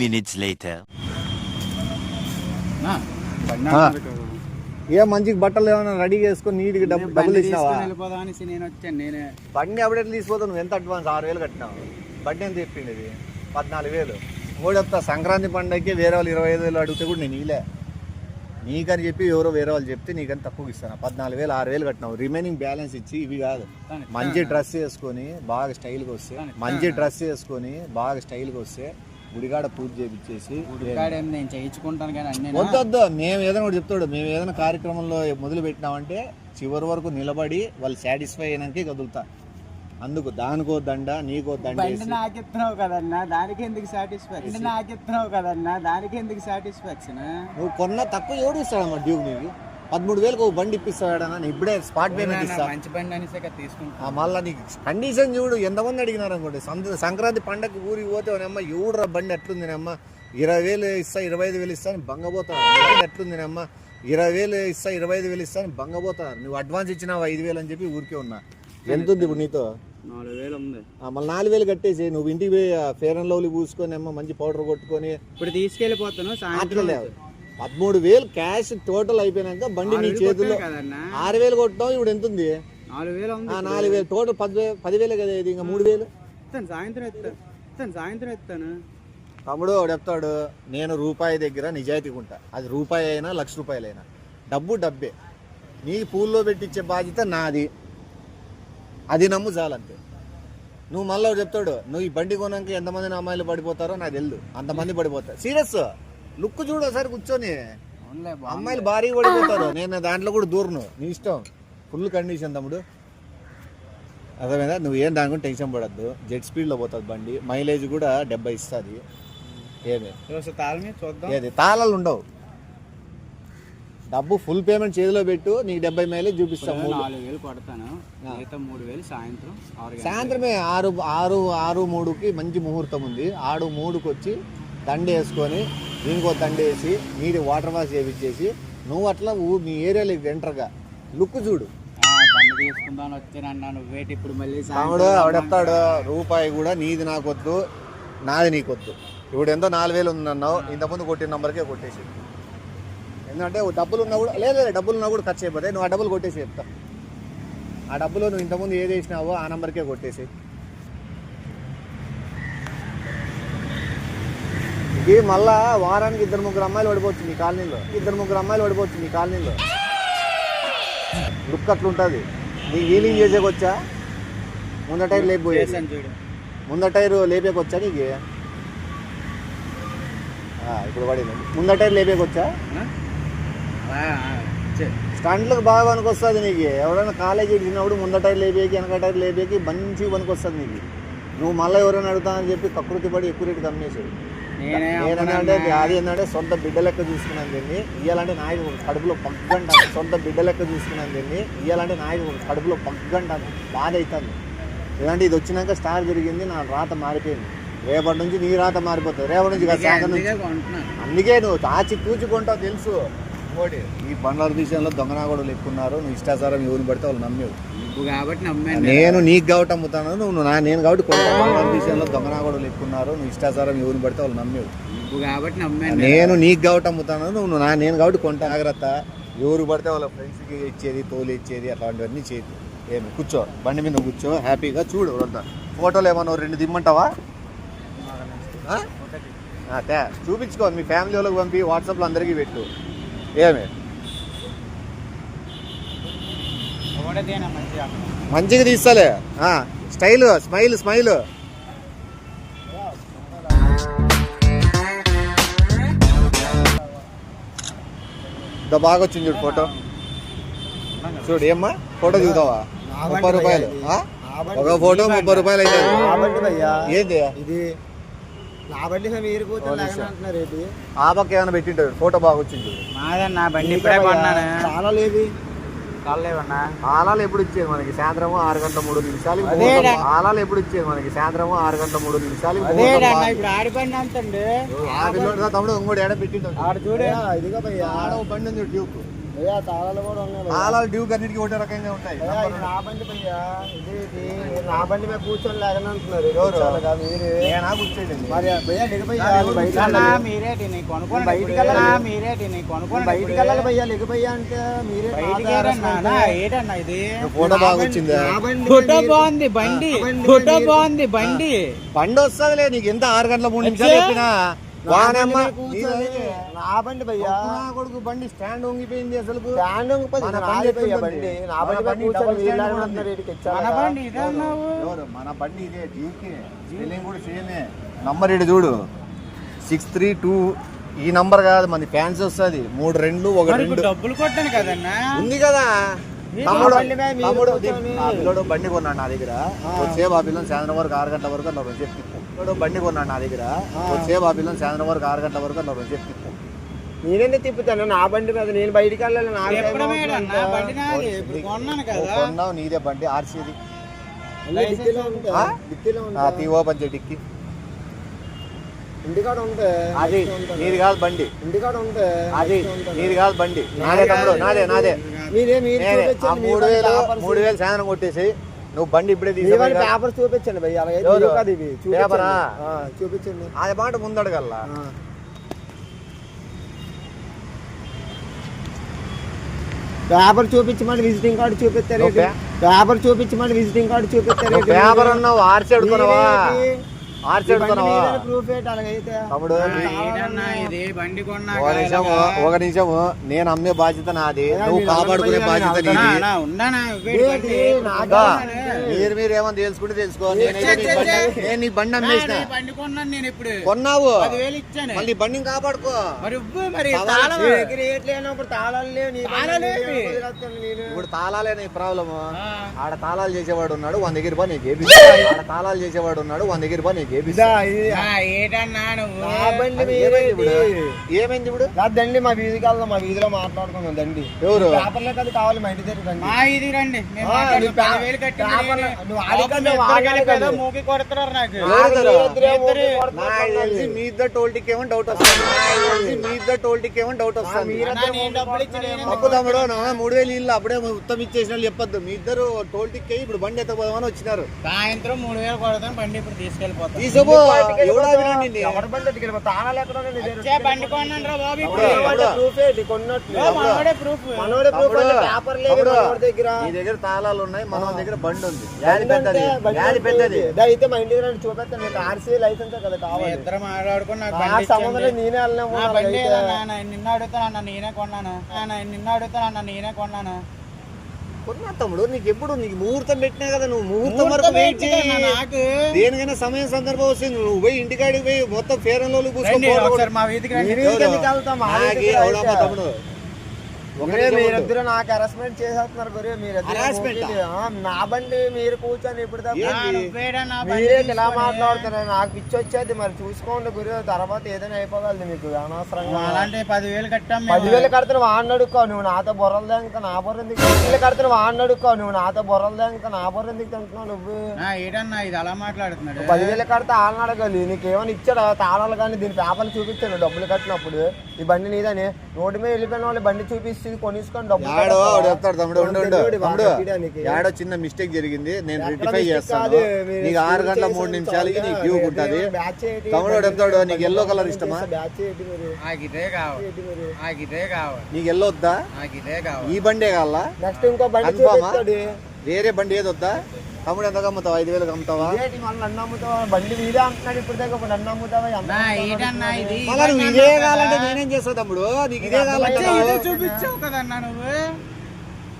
minutes later. ఏ మంచిగా బట్టలు ఏమైనా రెడీ చేసుకొని నీట్గా డబ్బులు ఇచ్చినావా? బండి అప్పుడే తీసిపోతావు. నువ్వు ఎంత అడ్వాన్స్? 6,000 కట్టినావు. బండి ఎంత చెప్పింది? ఇది 14,000. మూడు చెప్తా. సంక్రాంతి పండుగకి వేరే వాళ్ళు 25,000 అడిగితే కూడా నేను నీలే. నీకని చెప్పి ఎవరో వేరే వాళ్ళు చెప్తే నీకని తక్కువ ఇస్తాను. 14,000 6,000 కట్టినావు. రిమైనింగ్ బ్యాలెన్స్ ఇచ్చి ఇవి కాదు, మంచి డ్రెస్ వేసుకొని బాగా స్టైల్గా వస్తే గుడిగాడ పూజ చేయించేసి వద్దు. మేము ఏదైనా కూడా చెప్తాడు. మేము ఏదైనా కార్యక్రమంలో మొదలు పెట్టినామంటే చివరి వరకు నిలబడి వాళ్ళు సాటిస్ఫై అయినాకే కదులుతా. అందుకు దానికో దండ, నీకో దండ. నాకెత్తున్నావు కదన్నా, దానికి ఎందుకు సాటిస్ఫాక్షన్? నువ్వు కొన్న తక్కువ ఎవడు ఇస్తాడమ్మా డ్యూక్? నీకు 13,000 బండి ఇప్పిస్తాడన్నా. నేను ఇప్పుడే స్పాట్ పేమెంట్ ఇస్తా. మంచి బండి అనేసి తీసుకుంటా. మళ్ళీ నీకు కండిషన్ చూడు. ఎంతమంది అడిగినారు అనుకోండి. సంక్రాంతి పండగకి ఊరికి పోతే అమ్మ ఎవడురా బండి ఎట్లుంది అమ్మ, 20,000 ఇస్తా 25,000 ఇస్తాను బంగపోతాను. ఎట్లుంది అమ్మ, 20,000 ఇస్తా 25,000 ఇస్తాను బంగపోతాను. నువ్వు అడ్వాన్స్ ఇచ్చినావు 5,000 అని చెప్పి ఊరికే ఉన్నా. ఎంత ఉంది ఇప్పుడు నీతో? 4,000 ఉంది. మళ్ళీ 4,000 కట్టేసి నువ్వు ఇంటికి పోయి ఫేర్ అండ్ లవ్లీ పూసుకొని అమ్మ మంచి పౌడర్ కొట్టుకొని ఇప్పుడు తీసుకెళ్ళిపోతాను. 13,000 క్యాష్ టోటల్ అయిపోయినాక బండి నీ చేతుల్లో 6,000 కొట్టావు. ఇప్పుడు ఎంత ఉంది? 4,000 టోటల్ 10,000 కదా. ఇది ఇంకా 3,000 సాయంత్రం ఎత్తాను. తమ్ముడు వాడు చెప్తాడు, నేను రూపాయి దగ్గర నిజాయితీగా ఉంటా. అది రూపాయి అయినా 1,00,000 రూపాయలైనా డబ్బే. నీ పూల్లో పెట్టించే బాధ్యత నాది. అది నమ్ము చాలంతే. నువ్వు మళ్ళీ చెప్తాడు, నువ్వు ఈ బండి కొనాక ఎంతమంది అమ్మాయిలు పడిపోతారో నాకు తెలుసు. అంతమంది పడిపోతారు. సీరియస్ లుక్ చూడు ఒకసారి కూర్చొని. అమ్మాయిలు భారీగా పడిపోతారు. నేను దాంట్లో కూడా దూరను. నీ ఇష్టం. ఫుల్ కండిషన్ తమ్ముడు, అర్థమైందా? నువ్వు ఏం దాని కూడా టెన్షన్ పడద్దు. జెట్ స్పీడ్లో పోతుంది బండి. మైలేజ్ కూడా 70 ఇస్తుంది. ఏది తాళాలు ఉండవు. డబ్బు ఫుల్ పేమెంట్ చేతిలో పెట్టు. నీకు 70 మైలేజ్ చూపిస్తాం. 4,000 కొడతాను. 3,000 సాయంత్రమే 6:03కి మంచి ముహూర్తం ఉంది. 6:03కి వచ్చి దండ వేసుకొని ఇంకో దండ వేసి నీటి వాటర్ వాష్ చేయించేసి నువ్వు అట్లా మీ ఏరియాలోకి ఎంటర్గా లుక్ చూడు. తమ్ముడు ఆవిడెత్తాడు, రూపాయి కూడా నీది నాకొద్దు, నాది నీకొద్దు. ఇప్పుడు ఎంతో 4,000 ఉందన్నావు. ఇంతకుముందు కొట్టిన నంబర్కే కొట్టేసి. ఎందుకంటే డబ్బులు ఉన్నా కూడా డబ్బులు ఉన్నా కూడా ఖర్చు అయిపోతాయి. నువ్వు ఆ డబ్బులు కొట్టేసి చెప్తా. ఆ డబ్బులు నువ్వు ఇంతకుముందు ఏది వేసినావో ఆ నంబర్కే కొట్టేసి. ఇది మళ్ళా వారానికి 2-3 అమ్మాయిలు పడిపోవచ్చు నీ కాలనీలో. లుక్ అట్లుంటుంది. నీకు వీలింగ్ చేసేకొచ్చా? ముందర టైర్ లేపిపోయేది. ముందర టైరు లేపేకొచ్చా నీకు? ఇప్పుడు పడింది. ముందర టైర్ లేపేకొచ్చా? స్టంట్లకు బాగా పనికొస్తుంది నీకు. ఎవరైనా కాలేజీ ఇచ్చినప్పుడు ముందర టైర్ లేపేకి వెనక టైర్ లేపేకి మంచిగా పనికొస్తుంది నీకు. నువ్వు మళ్ళీ ఎవరైనా అడుగుతానని చెప్పి కకృతి పడి ఎక్కువ రేటు కమ్మేసాడు. నేనంటే అది ఏంటంటే సొంత బిడ్డ లెక్క చూసుకున్నాను దీన్ని. ఇయ్యాలంటే నాయకు కడుపులో పగ్గంటాను. కడుపులో పగ్గంటాను. బాధ అవుతుంది. ఎందుకంటే ఇది వచ్చినాక స్టార్ జరిగింది. నా రాత మారిపోయింది. రేపటి నుంచి నీ రాత మారిపోతుంది. రేపటి నుంచి అందుకే నువ్వు ఆచి కూచుకుంటావు తెలుసు. ఇంకోటి, ఈ బండ్ల విషయంలో దొంగనాగోడలు ఎక్కున్నారు. నువ్వు ఇష్టాచారం ఎవరిని పడితే వాళ్ళు నమ్మేవు. నేను నీకు కాబట్టి అమ్ముతాను, నువ్వు నేను కాబట్టి కొంటాను. బండ్ల విషయంలో దొంగనాగోడలు ఎక్కున్నారు. నువ్వు ఇష్టాచారం ఎవరిని పడితే వాళ్ళు నమ్మేవు. నేను నీకు కాబట్టి అమ్ముతాను, నువ్వు నేను కాబట్టి కొంటా. జాగ్రత్త. ఎవరు పడితే వాళ్ళ ఫ్రెండ్స్కి ఇచ్చేది, తోలు ఇచ్చేది అట్లాంటివన్నీ చేయదు. ఏమి కూర్చో, బండి మీద కూర్చో, హ్యాపీగా చూడు. ఫోటోలు ఏమన్నా 2 దిమ్మంటావా? చూపించుకో. మీ ఫ్యామిలీ వాళ్ళకి పంపి వాట్సాప్లో అందరికీ పెట్టు. ఏమి మంచిగా తీస్తాలే. స్మైల్ బాగా వచ్చింది చూడు ఫోటో. చూడు ఏమ్మా ఫోటో చూద్దావా? 30 రూపాయలు. ఒక ఫోటో 30 రూపాయలు అయితే ఏంది ఇది? ఆ పక్క ఏమైనా పెట్టింటాడు. ఫోటో బాగా వచ్చింది. బండి ఇప్పుడే కొన్నాను. చాలా లేదు. కాలేవన్నా తాళాలు ఎప్పుడు ఇచ్చేది మనకి సాయంత్రం 6:03 తాళాలు ఎప్పుడు ఇచ్చేది మనకి సాయంత్రం 6:03 ఇప్పుడు ఆడిపోయిన అంతండి తమ్ముడు ఇంకోటి ఏడ పెట్టిండు ఆడ చూడే ఇదిగా భయ్యా ఆడ ఒక బండి ఉంది డ్యూక్ భయ్యా తాళాలు కూడా ఉన్నాయి తాళాలు డ్యూక్ అన్నిటికీ ఒకటే రకంగా ఉంటాయి భయ్యా, ఇది నా బండి భయ్యా ఇది నా బండి మీద కూర్చొని లేకని అంటున్నారు ఎవరు? కూర్చోవాలిగా మీరు నేనా కూర్చోండి మరి భయ్యా లిగ భయ్యా బయటికి అన్నా, వెళ్ళాలి. మీరేటి నీ కొనుక్కోండి బయటికి ఇప్పుడు. వెళ్ళాలి. అన్నా, మీరేటి నీ కొనుక్కోండి బయటికి ఇప్పుడు. వెళ్ళాలి భయ్యా లిగ భయ్యా అంటే మీరే బయటికి నా ఏరన్నా, harassment. అన్నా, ఏటన్నా ఇది ఫోటో బాగా వచ్చిందా నా బండి ఫోటో మీద బాగుంది బండి ఆ, బండి ఫోటో మీద బాగుంది బండి బండి వస్తుందిలే నీకు ఎంత 6:03 వచ్చే? చెప్పినా నా వానమ్మ బండి మీద కూర్చొని నా బండి భయ్యా కొడుకు బండి స్టాండ్ వంగిపోయింది అసలు స్టాండ్ ఉంగిపోయింది. మన నాది బండి భయ్యా ఎట్లుంది? బండి నా మన బండి మీద బండి కూర్చొని డబుల్ స్టాండ్ వీళ్ళని ఉంది. అంటున్నారు ఇటుకి మన ఇచ్చారు బండి ఇదే అన్నావు ఎవరు మన బండి ఇదే డ్యూకే స్పెల్లింగ్ కూడా సేమే నంబర్ ఇటు చూడు 632 ఈ నంబర్ కాదు మన ఫ్యాన్స్ వస్తుంది 3 2 1 మరి ఇప్పుడు 2 డబ్బులు కొట్టాను కదన్నా ఉంది కదా ఈ తమ్ముడు బండి మీద మీరు తమ్ముడు కూర్చొని. ఆ పిల్లోడు బండి కొన్నాడు నా దగ్గర వచ్చే ఆ పిల్లని సాయంత్రం వరకు 6 గంటల వరకు అట్లా రెండు చెప్పి పిల్లోడు బండి కొన్నాడు నా దగ్గర వచ్చే ఆ పిల్లని సాయంత్రం వరకు 6 గంటల వరకు అట్లా రెండు చెప్పి నేనెందుకు తిప్పుతాను నా బండి మీద నేను బయటికి వెళ్ళాలి నా ఎప్పుడు మేడన్నా బండి నాది ఇప్పుడు కొన్నాను కదా కొన్నావు నీదే బండి ఆర్సీది డిక్కీలో ఉంటా ఆ? డిక్కీలో ఆ ఉంటా తీ ఓపెన్ చేయి డిక్కి ఇంటికాడ ఉంటే అది నీది కాదు బండి ఇంటికాడ ఉంటే అది నీది కాదు బండి నాదే తమ్ముడు నాదే మీరు నేనే ఆ చూపించండి 3,000 సాయంత్రం కొట్టేసి నువ్వు బండి ఇప్పుడే తీసుకుని పేపర్ చూపించండి భయ్య అలాగే ఎవరు? కాదు ఇవి చూపించండి. పేపరా? ఆ, చూపించండి అది మాట ముందడగల్లా ఆ. పేపర్ చూపించమని విజిటింగ్ కార్డు చూపిస్తారు ఓకే. పేపర్ చూపించమని విజిటింగ్ కార్డు చూపిస్తారు పేపర్ అన్నావు ఆర్చి అడుగుతున్నావా ఆర్చి అడుగుతున్నావా ప్రూఫ్ ఏంటి అలాగైతే తమ్ముడు ఏదన్నా ఇది బండి కొన్నా ఒక నిమిషం నేను అమ్మే బాధ్యత నాది నువ్వు మీరు కాపాడుకునే అమ్మే బాధ్యత బాధ్యత నీది ఉండనా ఏంటి? అబ్బా, మీరు ఏమని తెలుసుకుంటే తెలుసుకో నేనైతే నీ బండి నేను నీ బండి అమ్మేసిన బండి కొన్నాను నేను ఇప్పుడు కొన్నావు 10,000 ఇచ్చాను మళ్ళీ బండిని కాపాడుకో మరి ఇవ్వు మరి సవాలు తాళం. నీ దగ్గర ఏట్ లేనప్పుడు తాళాలు లేవు నీ బండి తాళాలు నేను ఏవి? వదిలేస్తాను నేను. ఇప్పుడు తాళాలేని ప్రాబ్లమ్ ఆ. ఆడ తాళాలు చేసేవాడు ఉన్నాడు 100 దగ్గర పని చేపిస్తా ఆడ తాళాలు చేసేవాడు ఉన్నాడు 100 దగ్గర పని చేపిస్తా ఇదా, ఇది ఆ, ఏటన్నా నువ్వు నా బండి అది మీరేంటి? ఏమైంది ఇప్పుడు ఏమైంది ఇప్పుడు నా దండి మా వీధికి వెళ్దాం మా వీధిలో మాట్లాడుకుందాం దండి ఎవరు పేపర్లో కదా కావాలి మా ఇంటి దగ్గర రండి మా ఇది రండి మేము ఆ, మాట్లాడుకుందాం. నువ్వు 10,000 కట్టింది పేపర్లో- నేనే. నువ్వు ఆడికంటే పాపం ఇద్దరు వాగాలి కలిపి ఏదో కదా. మూకి కొడుతున్నారు నాకు ఎవరు ఇద్దరు? ఇద్దరు నాకు తెలిసి మీ ఇద్దరు టోల్టీకి ఏమో డౌట్ వస్తుంది నాకు తెలిసి మీ ఇద్దరు టోల్టీకి ఏమో డౌట్ వస్తుంది అన్నా, నేను డబ్బులు ఇచ్చి నేను తప్పు తమ్ముడు 3,000 ఇల్లు అప్పుడే ఉత్తమ ఇచ్చేసిన వాళ్ళు చెప్పొద్దు మీ ఇద్దరు టోల్టీకి ఇప్పుడు బండి ఎత్తపోదామని వచ్చినారు సాయంత్రం 3,000 కొడతాను బండి ఇప్పుడు తీసుకెళ్ళిపోతాను తీసుకో ఎవడా వినండి నిన్ను? ఎవరి బండి దగ్గరికి వెళ్ళిపో. తాళాలు ఎక్కడ ఉన్నాయి నీ దగ్గర? వచ్చే బండి కొన్నాను రా బాబు ఇప్పుడు ఎవడు? ఎవరి ప్రూఫ్ ఏంటి? కొన్నట్లు. ఓ, మనోడే ప్రూఫ్ మనోడే ప్రూఫ్ తమ్ముడు, అంటే పేపర్ లేదు తమ్ముడు, మనోడి దగ్గర. నీ దగ్గర తాళాలు ఉన్నాయి మన దగ్గర బండి ఉంది బండి యాది పెద్దది అంటే బండి యాది అంటే పెద్దది ఇది. దా, అయితే మా ఇంటి దగ్గర చూపెత్తాను మీకు ఆర్సీ లైసెన్స్ కదా మీ కావాలి ఇద్దరు మాట్లాడుకుని నాకు ఆ బండి సంబంధం ఇచ్చండి. నేనే వెళ్ళినాము నా బండి అలాగైతే. ఏదన్నా నేను నిన్న అడుగుతానన్నా నేనే కొన్నాను నిన్న అడుగుతానన్నా నేనే కొన్నాను కొన్నా తమ్ముడు నీకు ఎప్పుడు నీకు ముహూర్తం పెట్టినా కదా నువ్వు ముహూర్తం వరకు ముహూర్తం వెయిట్ ఏంటి చేయి కన్నా నాకు దేనికైనా సమయం సందర్భం వస్తుంది నువ్వు పోయి ఇంటికాడికి పోయి మొత్తం ఫేర్ అండ్ లవ్లీ రండి, ఒకసారి మా వీధికి మీ రండి వీధికి ఎందుకు వెళ్తాం? మా వీధికి ఎవడమ్మా అయితే. తమ్ముడు ఒరే, మీరిద్దరు నాకు హెరాస్మెంట్ చేసేస్తున్నారు గురి Harassment ఆ? నా బండి మీరు కూర్చొని ఇప్పుడు తప్ప ఏంటి? ఆ, నువ్వేడా నా బండి మీరే ఇలా తీసుకొని? మాట్లాడుతున్నారు నాకు పిచ్చి వచ్చేది మరి చూసుకోండి గురి తర్వాత ఏదైనా అయిపోగలదు మీకు అనవసరంగా అలాంటి 10,000 కట్టాం మేము. 10,000 కడుతున్న వాడిని అడుక్కో నువ్వు నాతో బొర్రలు ఇంకా నా బొర్ర ఎందుకు 10,000 కడుతున్న వాడిని అడుక్కో నువ్వు నాతో బొర్రలు ఇంకా నా బొర్ర ఎందుకు తింటున్నావు నువ్వు ఏడన్నా ఇది అలా మాట్లాడుతున్నాడు 10,000 కడితే వాళ్ళని అడగాలి నీకేమైనా ఇచ్చాడా తాళాలు కానీ దీని పేపర్లు చూపించాడు డబ్బులు కట్టినప్పుడు ఈ బండి నీదని రోడ్డు మీద వెళ్ళిపోయిన వాళ్ళు బండి చూపిస్తుంది కొనిసుకొని డబ్బులు యాడో కట్టాలా? వాడు చెప్తాడు తమ్ముడు ఉండు ఉండు తెలియదు వాడు తమ్ముడు చెప్పడానికి. యాడో చిన్న మిస్టేక్ జరిగింది నేను ఎక్కడ రెక్టిఫై mistake చేస్తాను కాదు, మీరు నీకు 6 స్కూల్ గంటల చేసాను 3 నిమిషాలకి నీకు చాలుగా. క్యూ ఉంటుంది బ్యాచ్ ఏంటి? తమ్ముడు వాడు చెప్తాడు నీకు ఎల్లో కలర్ ఇష్టమా బ్యాచ్ ఏంటి మరి? నాకు ఇదే కావాలి ఏంటి మరి? నాకు ఇదే కావాలి నీకు ఎల్లో వద్దా నాకు ఇదే కావాలి ఈ బండే కావాలా నెక్స్ట్ ఇంకో బండి Confirm ఆ? చూపిస్తాడు వేరే బండి ఏది వద్దా తమ్ముడు ఎంత అమ్ముతావా 5,000 అమ్ముతావా ఏంటి మళ్ళీ నన్ను అమ్ముతావా బండి మీదే అంటున్నాడు ఇప్పుడు దాకా ఇప్పుడు నన్ను అమ్ముతావా ఎంత నా అమ్ముతావా? ఏటన్నా ఇది మళ్ళా నువ్వు ఇదే కావాలంటే నేనేం చేస్తావు తమ్ముడు నీకు ఇదే వచ్చే ఇదే కావాలంటే చూపించావు కదన్నా నువ్వు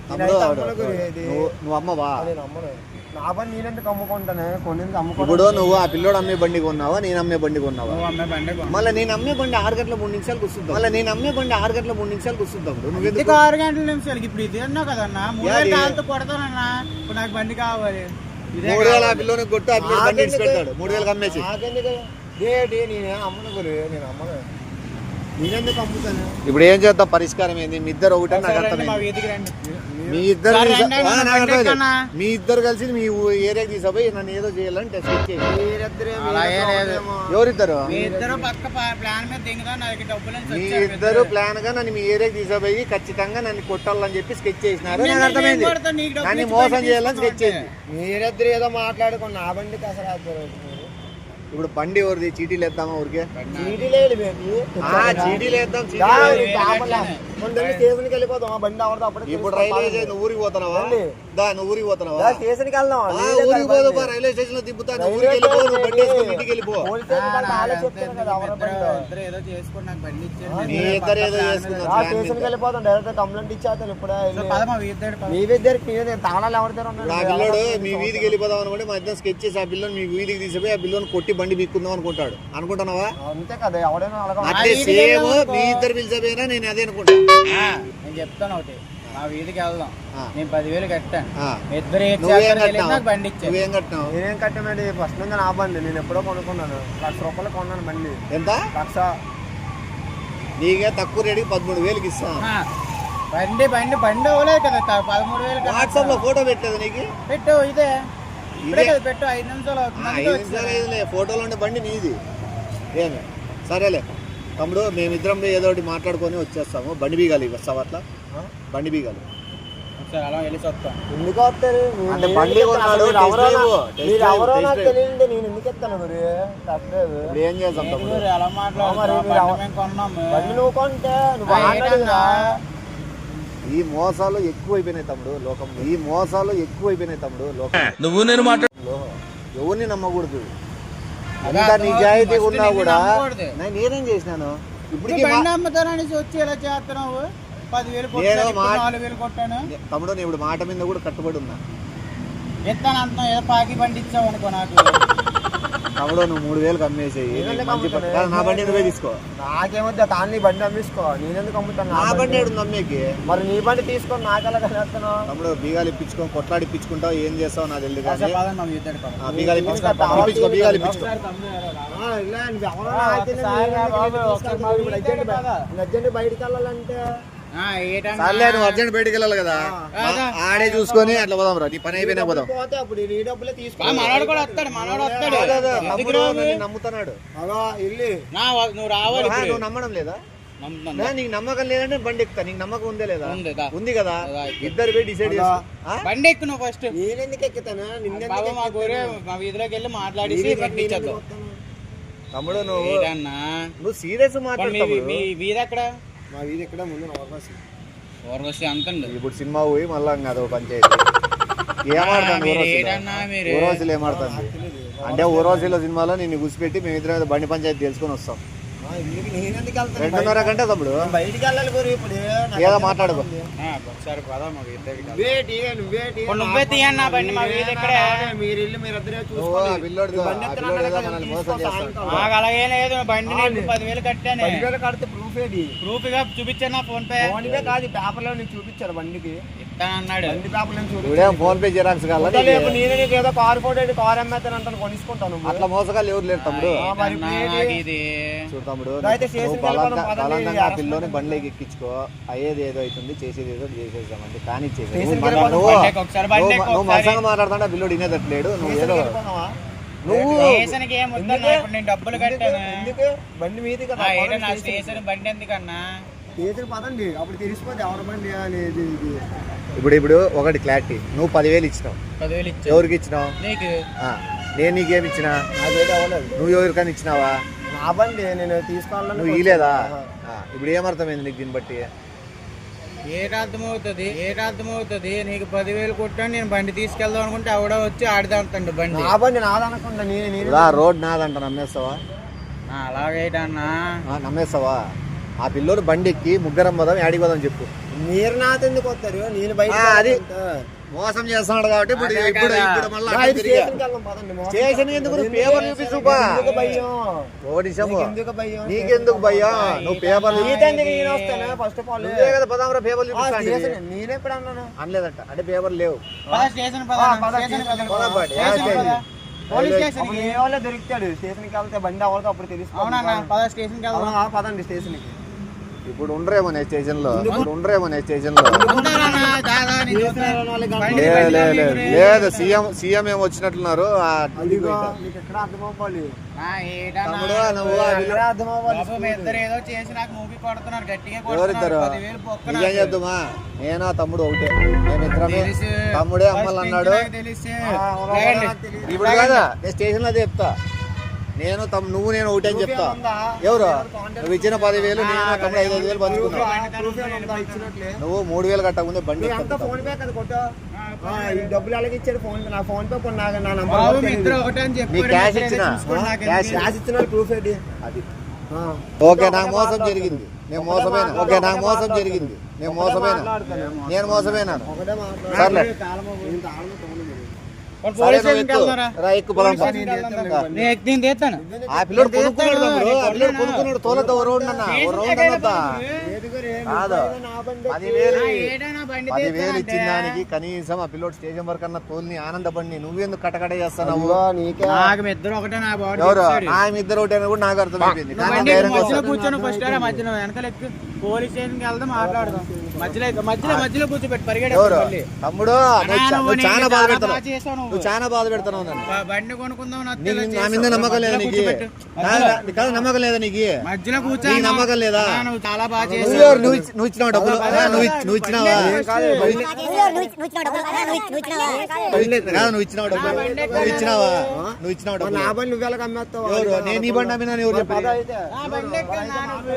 తమ్ముడు నేనైతే అమ్మను గురి ఇది. నువ్వు అమ్మవా నేను అమ్మను నా బండి నేనెందుకు అమ్ముకుంటానే కొన్ని అమ్ముకుంటా ఇప్పుడు నువ్వు ఆ పిల్లోడు అమ్మే బండి కొన్నావా నేను అమ్మే బండి కొన్నావా నువ్వు అమ్మే బండి కొను. మళ్ళీ నేను అమ్మే బండి 6 గంటల 3 నిమిషాలకు వస్తుంది మళ్ళీ నేను అమ్మే బండి 6 గంటల 3 నిమిషాలకు వస్తుంది తమ్ముడు నువ్వు ఎందుకు 6 గంటల నిమిషాలకి ఇప్పుడు ఇది అన్నావు కదన్నా 3,000 కాళ్ళతో కొడతానన్నా ఇప్పుడు నాకు బండి కావాలి ఇదే 3,000 ఆ పిల్లోని కొట్టు ఆ పిల్లోడు బండి ఇడిచి పెడతాడు 3,000 అమ్మేసి నాకెందుకు ఏంటి నేను అమ్మను గురి నేను అమ్మను నేనెందుకు అమ్ముతాను? ఇప్పుడు ఏం చేద్దాం, పరిష్కారం ఏంది? మీ ఇద్దరు ఒకటే నాకు మా అర్థమైంది. వీధికి రండి. మీ ఇద్దరు సరే, రండి, ఆ, నాకు రండి, అర్థమైంది. అన్నా. మీ ఇద్దరు కలిసి మీ ఏరియాకి తీసుకుపోయి నన్ను ఏదో చేయాలని టెస్ట్ చేసి. మీరిద్దరే అలాగే లేదు. ఎవరిద్దరు? మీ ఇద్దరు పక్క ప్లాన్ మీద దిగుదా నాకు డబ్బులు మీ ఇద్దరు ప్లాన్ గా నన్ను మీ ఏరియాకి తీసుకుపోయి ఖచ్చితంగా నన్ను కొట్టాలని చెప్పి స్కెచ్ చేసినారు. నాకు అర్థమైంది. నన్ను మోసం చేయాలని స్కెచ్ చేసింది. మీరిద్దరు ఏదో మాట్లాడుకుని నా బండికి అసలు ఆగుతారు. ఇప్పుడు బండి ఎవరిది? చీటీలు వేద్దామా ఊరికే? చీటీ లేదు బేబీ. చీటీలు వేద్దాం. స్టేషన్కి వెళ్ళిపోతాం. ఆ బండి అవడదు అప్పుడే. ఇప్పుడు రైల్వే స్టేషన్ నువ్వు ఊరికి పోతున్నావా? నువ్వు ఊరికి పోతున్నావా? స్టేషన్కి వెళ్దాం. ఊరికి పోదు, రైల్వే స్టేషన్ లో దింపుతా. నువ్వు ఊరికి వెళ్ళిపో, నువ్వు బండి వేసుకొని ఇంటికి వెళ్ళిపో. ఏదో చేసుకుని నాకు బండి ఇచ్చారు. మీ ఇద్దరు ఏదో చేసుకున్నారు. స్టేషన్కి వెళ్ళిపోతాం. డైరెక్ట్ కంప్లైంట్ ఇచ్చేస్తాను. ఇప్పుడే పదమా ఇద్దరు మీ ఇద్దరికి తాళాలు ఎవరిదారు? ఆ పిల్లోడు మీ వీధికి వెళ్ళిపోదాం అనుకుంటే మా ఇద్దరు స్కెచ్ చేసి ఆ పిల్లని మీ వీధికి తీసిపోయి ఆ పిల్లని కొట్టి బండి బీక్కుందాం అనుకుంటాడు. అనుకుంటున్నావా? అంతే కదా, ఎవడైనా అట్లే సేమ్ మీ ఇద్దరు పిలిచిపోయినా నేను అదే అనుకుంటా. నేను చెప్తాను ఒకటి, మా వీధికి వెళ్దాం. నేను 10,000 కట్టాను. ఆ. ఇద్దరు నువ్వేం కట్టినావు? నాకు బండి ఇచ్చాను. నువ్వేం కట్టినావు? నేనేం కట్టమండి, ఫస్ట్ నుంచి నా బండి. నేను ఎప్పుడో కొనుక్కున్నాను. ₹1,00,000 కొన్నాను బండి. ఎంత? 1,00,000. నీకే తక్కువ రేటుకి 13,000కి ఇస్తాం. బండి బండి బండి అవ్వలేదు కదా 13,000 వాట్సాప్ లో ఫోటో పెట్టలేదు నీకు? పెట్టు. ఇదే ఇప్పుడే ఇదే? కదా పెట్టు. 5 నిమిషాలు అవుతుంది. 5 నిమిషాలు అయిందిలే. ఫోటోలో ఉండే బండి నీది. ఏమి సరేలే తమ్ముడు, మేమిద్దరం ఏదో ఒకటి మాట్లాడుకొని వచ్చేస్తాము. బండి బీగాలి వస్తావు అట్లా? బండి బీగాలి. ఒకసారి అలా వెళ్ళి వస్తాం. ఎందుకు వస్తారు? అంటే బండి కొన్నాడు, మీరు test ఎవరో drive, నా- test మీరు drive, ఎవరో test నాకు drive. తెలియదు. నేను ఎందుకు ఎత్తాను మరి? తప్పలేదు. ఇప్పుడు ఏం చేద్దాం తమ్ముడు? మీరు ఎలా మరి మాట్లాడుతున్నారు? మీరు బండి మేము కొన్నాము. బండి నువ్వు కొంటే నువ్వు ఆడాడు కదా. ఈ మోసాలు ఎక్కువైపోయినాయి తమ్ముడు లోకంలో. ఈ మోసాలు ఎక్కువైపోయినాయి తమ్ముడు లోకం. నువ్వు నేను మాట్లాడు. ఎవరిని నమ్మకూడదు. అదే ఎంత నిజాయితీ ఫస్ట్ ఉన్నా నిన్ను కూడా నమ్మకూడదు. నేనేం చేసినాను ఇప్పటికీ బండి అమ్ముతానని వచ్చి ఎలా చేస్తున్నావు? 10,000 కొట్టాను, ఇప్పుడు 4,000 కొట్టాను. తమ్ముడు నేను ఇప్పుడు మాట మీద కూడా కట్టుబడి ఉన్నా. ఎత్తాను అంటున్నావు, ఏదో పాకి బండి ఇచ్చావు అనుకో నాకు. తమ్ముడు నువ్వు 3,000కి అమ్మేసేయి. నేనెందుకు మంచి పని. అమ్ముతాను? నా బండి నువ్వే తీసుకో. నాకేమొద్దు, తాన్ని బండి అమ్మిసుకో. నేనెందుకు అమ్ముతాను? నా బండి ఏడు అమ్మేకి. మరి నీ బండి తీసుకొని నాకెలా కలిస్తున్నావు? తమ్ముడు బీగాలు ఇప్పించుకొని కొట్లాడి ఇప్పించుకుంటావు. ఏం చేస్తావు నాకు తెలియదు కానీ పదండి మా ఇద్దరు పదం. బీగాలు ఇప్పించుకో. బీగాలు ఇప్పించుకో. అర్జెంట్ బయటికి వెళ్ళాలంటే సర్లే నువ్వు అర్జెంట్ బయటికి వెళ్ళాలి కదా, ఆడే చూసుకొని అట్లా పోదాం రా. నీ పని అయిపోయినా పోదాం. పోతే అప్పుడు నీ డబ్బులే తీసుకో. మనోడు కూడా వస్తాడు, మనోడు వస్తాడు. తమ్ముడు నన్ను నమ్ముతున్నాడు. అలా ఇల్లు నువ్వు రావాలి ఇప్పుడు. నువ్వు నమ్మడం లేదా? నమ్ముతున్నాను. నా నీకు నమ్మకం లేదంటే బండి ఎక్కుతా. నీకు నమ్మకం ఉందే లేదా? ఉంది, దా. ఉంది కదా, దా. ఇద్దరు పోయి డిసైడ్ చేసుకో. ఆ? బండి ఎక్కు నువ్వు ఫస్ట్. నేనెందుకు ఎక్కుతాను? బాబా మా ఊరే మా వీధిలోకి వెళ్ళి మాట్లాడేసి బండి ఇచ్చేద్దాం. తమ్ముడు నువ్వు ఏంటన్నా నువ్వు సీరియస్ మాట్లాడు. మీ వీధి ఎక్కడ? మా వీధి ఎక్కడ ముందు నవకాశం ఊరవస్తే అంతండి. ఇప్పుడు సినిమా పోయి మళ్ళా అదో పంచాయతీ ఏమాడుతుంది ఏంటన్నా మీరు? ఊరవశిలో ఏమాడుతుంది అంటే ఊరవశిలో సినిమాలో నేను గుసిపెట్టి మేమిద్దరం బండి పంచాయతీ తెలుసుకొని వస్తాం. నేనెందుకు వెళ్తాను? 2:30 గంట తమ్ముడు బయటికి వెళ్ళాలి గురు. ఇప్పుడు ఏదో మాట్లాడుకో. ఒకసారి పదా మా వీధికి. నువ్వేటి నువ్వేటి నువ్వే తీయన్నా బండి మా వీధి ఎక్కడే. మీరు ఇల్లు మీరిద్దరే నువ్వు చూసుకోండి. ఆ పిల్లోడితో బండి ఆ ఎత్తున పిల్లోడు ఏదో అనగా మనల్ని తీసుకో మోసం చేస్తాడు. సాయంకాలం. మాకు అలాగే లేదు, బండి నేను 10,000 కట్టాను. 10,000 కడితే ప్రూఫ్ ఏది? ప్రూఫ్ గా చూపించాను ఫోన్ పే. ఫోన్ పే కాదు, పేపర్ లో నీకు చూపించారు బండికి. ఇస్తానన్నాడు. బండి పేపర్ లో ఇప్పుడేం ఫోన్ పే జిరాక్స్ కావాలా నీకు? రేపు నేనే నీకు ఏదో కారు ఫోటో కారు అమ్మేస్తాను అంటాను, కొనుక్కుంటాను. అట్లా మోసగాళ్ళు ఎవరు లేరు తమ్ముడు. మరి నాకు ఇది చూడు తమ్ముడు, అయితే స్టేషన్కి నువ్వు వెళ్ళిపోదాం, పదండి, బలంగా అరెస్ట్ పిల్లోని బండ్లోకి ఎక్కించుకో. అయ్యేది ఏదో అవుతుంది, చేసేది ఏదో చేసేద్దామంటే కానీ స్టేషన్కి వెళ్ళిపోదాం, నువ్వు మసంగా మాట్లాడుతుంటే పిల్లోడు వినేదట్లేడు. నువ్వు ఏదో నువ్వు స్టేషన్కి ఏం వద్దన్నా, ఇప్పుడు నేను డబ్బులు కట్టాను. ఎందుకు బండి మీది కదా? ఏంటో నా స్టేషన్ బండి ఎందుకన్నా? స్టేషన్ పదండి, అప్పుడు తెలిసిపోతే ఎవరి బండి అనేది ఇది. ఇప్పుడు ఒకటి క్లారిటీ, నువ్వు 10,000 ఇచ్చినావు. 10,000 ఇచ్చా. ఎవరికి ఇచ్చినావు? నీకు నేను నీకేమి ఇచ్చినా? నాకైతే అవ్వలేదు. నువ్వు ఎవరికైనా ఇచ్చినావా? నా బండి నేను తీసుకోవాలని. నువ్వు ఇలేదా? ఇప్పుడు ఏమర్థమైంది నీకు దీన్ని బట్టి? ఏటర్థమవుతుంది నీకు 10,000 కొట్టాను, నేను బండి తీసుకెళ్దాం అనుకుంటే ఆవిడ వచ్చి ఆడదాంతండి బండి. నా బండి నాదనుకుంటా. నేను ఇప్పుడు ఆ రోడ్ నాదంట, నమ్మేస్తావా? అలాగేటన్నా నమ్మేస్తావా? ఆ పిల్లోడు బండి ఎక్కి ముగ్గురం పోదాం, యాడికి పోదాం చెప్పు. మీరు నాతో ఎందుకు వస్తారు? నేను బయట అది మోసం చేస్తున్నాడు కాబట్టి ఇప్పుడు ఇప్పుడు ఇప్పుడు మళ్ళీ స్టేషన్ ఎందుకు? నువ్వు పేపర్ చూపిస్తు ఎందుకు భయం? నీకెందుకు భయ్యా? నువ్వు పేపర్ ఫస్ట్ ఆఫ్ ఆల్ కదా పదాం పేపర్ చూపిస్తాను. నేనెప్పుడు అన్నాను? అనలేదంట, అంటే పేపర్ లేవు. స్టేషన్ పోలీస్ స్టేషన్ దొరుకుతాడు. స్టేషన్కి వెళ్తే బండి అవ్వదు, అప్పుడు తెలుసు. అవునా? స్టేషన్కి వెళ్దాం. పదండి స్టేషన్కి. ఇప్పుడు ఉండరేమో నేను స్టేషన్ లో ఉంటారన్నా, దాదా నీ చూస్తాను. బండి లేదు సీఎం ఏమో వచ్చినట్లున్నారు నీకు ఎక్కడ అర్థం అవ్వాలి ఆ, ఏటన్నా? తమ్ముడు, నువ్వు ఎక్కడ అర్థం అవ్వాలి బాబు, మీ ఇద్దరు ఏదో చేసి నాకు మూవీ కొడుతున్నారు, గట్టిగా ఎవరిద్దరు కొడుతున్నారు. 10,000 బొక్క నిజం నాకు. చెప్తామా నేను తమ్ముడు ఒకటే మేమిద్దరమే తెలుసు. తమ్ముడే ఫస్ట్ అమ్మలు నుంచి అన్నాడు నాకు తెలుసు. అవునా, లేండి. నాకు తెలియదు. ఇప్పుడు కదా నేను స్టేషన్ లో చెప్తా నేను నువ్వు నేను ఒకటే అని చెప్తా ఎవరు నువ్వు ఇచ్చిన 10,000 నేను తమ్ముడు 5,000 పంచుకున్నావు ఇచ్చినట్లే నువ్వు 3,000 కట్టకుందే బండి అంతా ఎక్కుతా. ఫోన్ పే కదా కొట్టు ఈ డబ్బులు అలాగే ఇచ్చాడు ఫోన్ పే నా ఫోన్ పే కొన్ని నా నంబర్ బాబు, మీ ఇద్దరు ఒకటే అని చెప్పారు. నీ క్యాష్ మీ ఇద్దరు ఇచ్చినా? చూసుకోండి, నాకు క్యాష్ ఎందుకు? క్యాష్ ఇచ్చిన ప్రూఫ్ ఏంటి అది ఓకే నాకు మోసం జరిగింది నేను మోసమేనా ఓకే నాకు మోసం జరిగింది నేను మోసమేనా ఒకటే సర్లే. వాళ్ళు సరే, పోలీస్ నువ్వు స్టేషన్కి ఎక్కు. వెళ్తున్నారా? రా, ఎక్కు పోదాం పా. నేను తీస్తాను. ఆ పిల్లడు కొనుక్కున్నాడు తమ్ముడు ఆ పిల్లడు కొనుక్కున్నాడు తోలతో ఓ రౌండ్ అన్న ఓ రౌండ్ అన్నద్దా కాదు 10,000 ఇచ్చిన దానికి కనీసం ఆ పిల్లోడు స్టేషన్ వరకు అన్న తోలిని ఆనందపడి నువ్వెందుకు కటకట చేస్తున్నావు నీకే నాకు మీ ఇద్దరు ఒకటే, నా బాడీ ఎవరు తెచ్చాడు. ఆమె ఇద్దరు ఒకటి అని కూడా నాకు అర్థమైపోయింది నువ్వు కానీ బండి ధైర్యంగా మధ్యలో వస్తాను. కూర్చొని ఫస్ట్ మధ్యలో వెనకాల ఎక్కు. పోలీస్ స్టేషన్కి వెళ్దాం, మాట్లాడదాం. మధ్యలో కూర్చోబెట్టి పరిగెడ ఎవరు మళ్ళీ. తమ్ముడు నువ్వు చాలా బాధ పెడతావు చేస్తావు నువ్వు చాలా బాధ పెడతావు నన్ను బండి కొనుక్కుందాం నా మీద నమ్మకం లేదా నీకు కాదు నమ్మకం లేదా నీకు మధ్యలో కూర్చో. నీకు నమ్మకం లేదా నువ్వు చాలా బాగా నువ్వు చేస్తావు. ఎవరు? నువ్వు ఇచ్చినావు డబ్బులు నువ్వు ఇచ్చినావా కాదు నువ్వు ఇచ్చినావు డబ్బులు నువ్వు ఇచ్చినావు డబ్బులు నా బండి నువ్వు ఎలా అమ్మేస్తావు ఎవరు నేను నీ బండి అమ్మినా ఎవరు చెప్పారు ఆ, బండి ఎక్కు నా నువ్వు.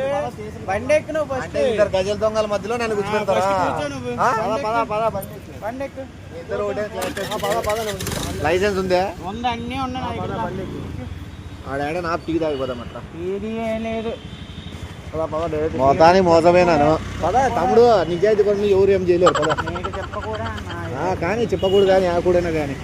బండి ఎక్కు నువ్వు ఫస్ట్. అంటే ఇద్దరు గజల దొంగల మధ్యలో నన్ను కూర్చోబెడతారా ఫస్ట్ కూర్చో నువ్వు. ఆ? బండి ఎక్కు. ఇద్దరు ఒకటే లైసెన్స్ ఉందే ఉంది, అన్నీ ఉన్నాయి నా దగ్గర. ఆడ నా టీకి తాగిపోదాం అట్లా ఇది ఏం లేదు. మొత్తానికి మోసమేనాను పదా తమ్ముడు నిజాయితీ కూడా ఎవరు ఏం చేయలేరు పదా నీకు చెప్పకూడదు అన్న. కానీ చెప్పకూడదు కానీ ఆ కూడా కానీ